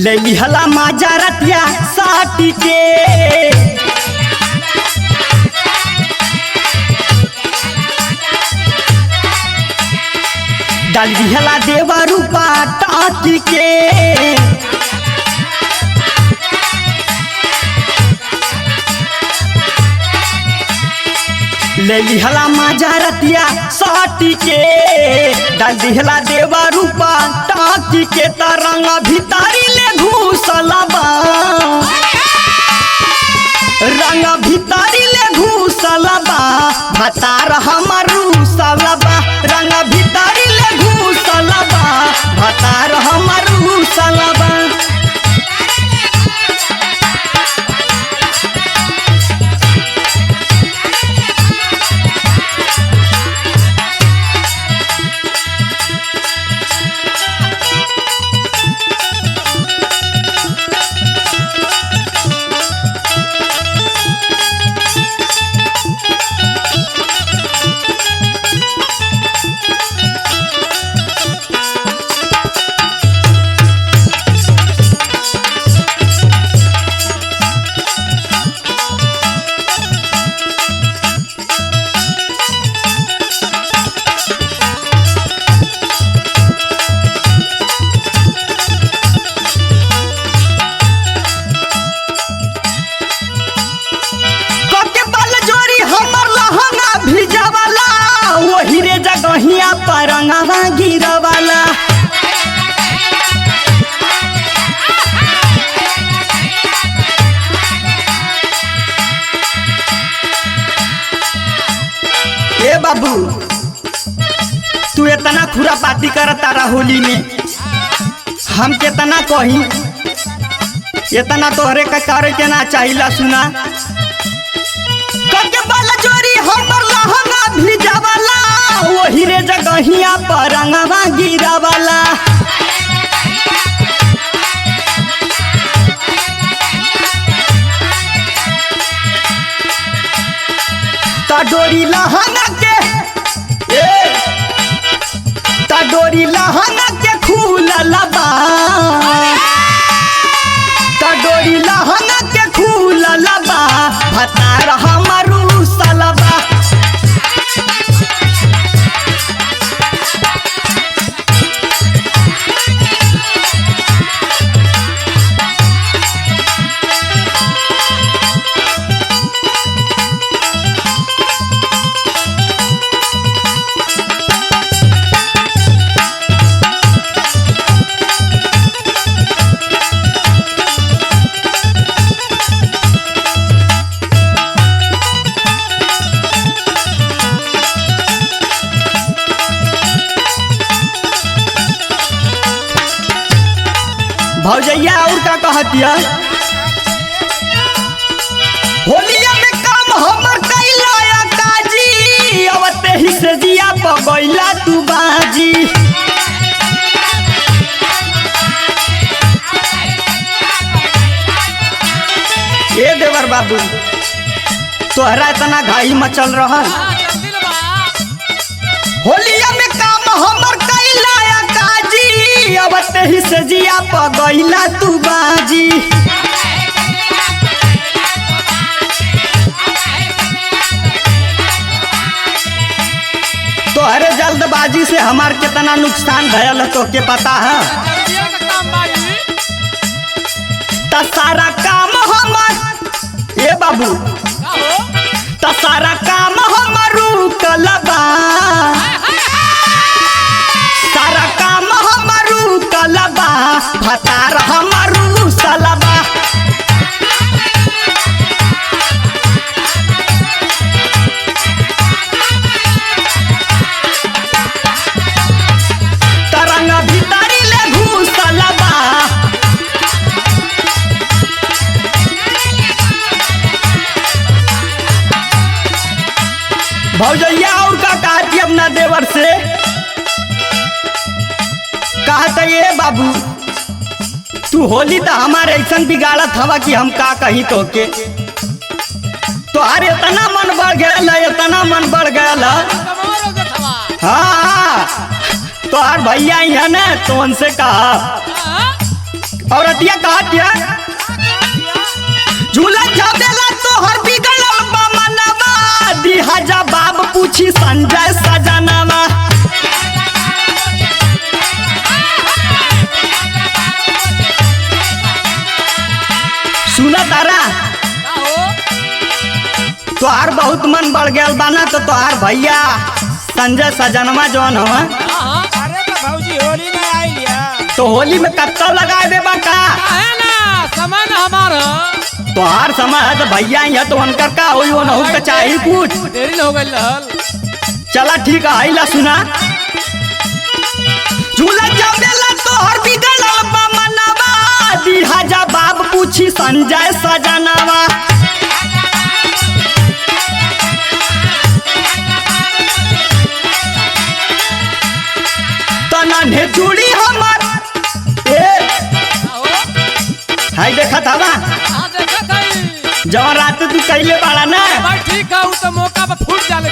ले लिहला माजा रतिया साटी के डाल दिहला देवा रूपा टाकी के ले लिहला माजा रतिया साटी के डाल दिहला देवा रूपा टाकी के तरंग भितारी ले घूसला बा रंग भितारी ले घूसला बा भतार हमर रूसला बा रंग भितारी ले घूसला बा भतार हमर रूसला बा हीरे जगहिया परंगवा गिरवाला ए बाबू तू इतना खुरापाती करता रहा होली में हम कितना कही इतना तोहरे का करे के ना चाहिला सुना कके बाला चोरी हमर लहंगा भिजावाला वो हीरे जगहिया परंगवा गिरावाला डोरी लहंगा के डोरी लहंगा के खुलला बा डोरी लहंगा के खुलला बा भतार हमर रूसला बा भौजैया और का कहतिया होलिया में काम हमर कैला काजी अवते ही से दिया पगैला तू बाजी ए देवर बाबू तोहरा इतना घाई मचल रहा होलिया में काम हमर कैला अवते ही से जिया पगैला तू बाजी तोहरे जल्दबाजी से हमार कितना नुकसान भयल तो के पता है त सारा काम हमर ए बाबू त सारा काम हमर रुकल बा सारा काम हमर रुकल बा भतार हमर रूसल बा तरंग भितरी ले घुसल बा भौजैया और का कहती अपना देवर से कहते ये बाबू तू होली तो हमारे ऐसा बिगाड़त हवा कि हम का कही तो के तोहार इतना मन बढ़ गया इतना मन बढ़ गया हाँ तोहार भैया ही है ना तो उनसे कहा औरतिया कहतिया झूला झामेला तोहर बिगड़ल बा मनवा दिहा जवाब पूछी संजय सजनवा। सुना तारा तोहार बहुत मन बढ़ गया बाना तो तोहार भैया संजय सजनवा जौन हवा अरे तो भौजी होली में आई लिया तो होली में कत्ता लगा देबा का है ना सामान हमारा तोहार समय है तो भैया यहाँ तो उनकर का होई वो नहुक चाहिए कुछ देरी हो गई लहल। चला ठीक है आइला सुना झूला जमेला तोहर बिगड़ल बा मनवा दिहा जवाब पूछी संजय सजनवा। तने जुड़ी हमर हाय देखा था ना जब रात तू कैले बाड़ा ना ठीक है तो मौका पर फूट जाले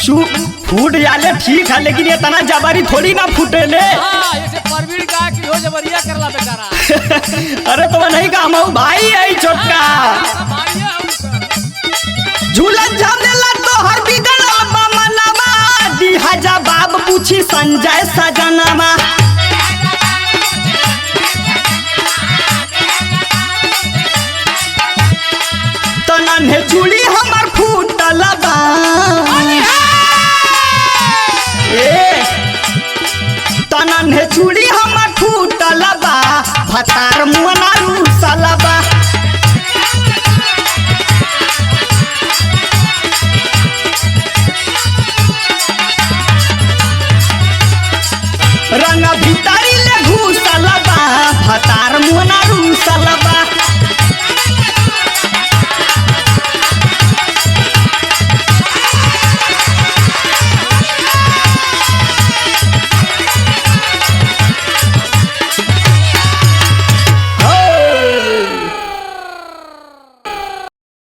चूड़ी फूट जाले ठीक है लेकिन इतना जबरी थोड़ी ना फूटेले। ऐसे परवीर का कि हो जबरिया करला बेचारा। अरे तो नहीं काम हो भाई आई छोटका झूला झमेला तोहर बिगड़ल बा मनवा दिहा जवाब पूछी संजय सजनवा। तने चूड़ी हमर फूटल बा तने चूड़ी हमर फूटल बा भतार मुअना रूसल बा। रंग भीतरी ले घुसल बा भतार मुअना रूसल बा।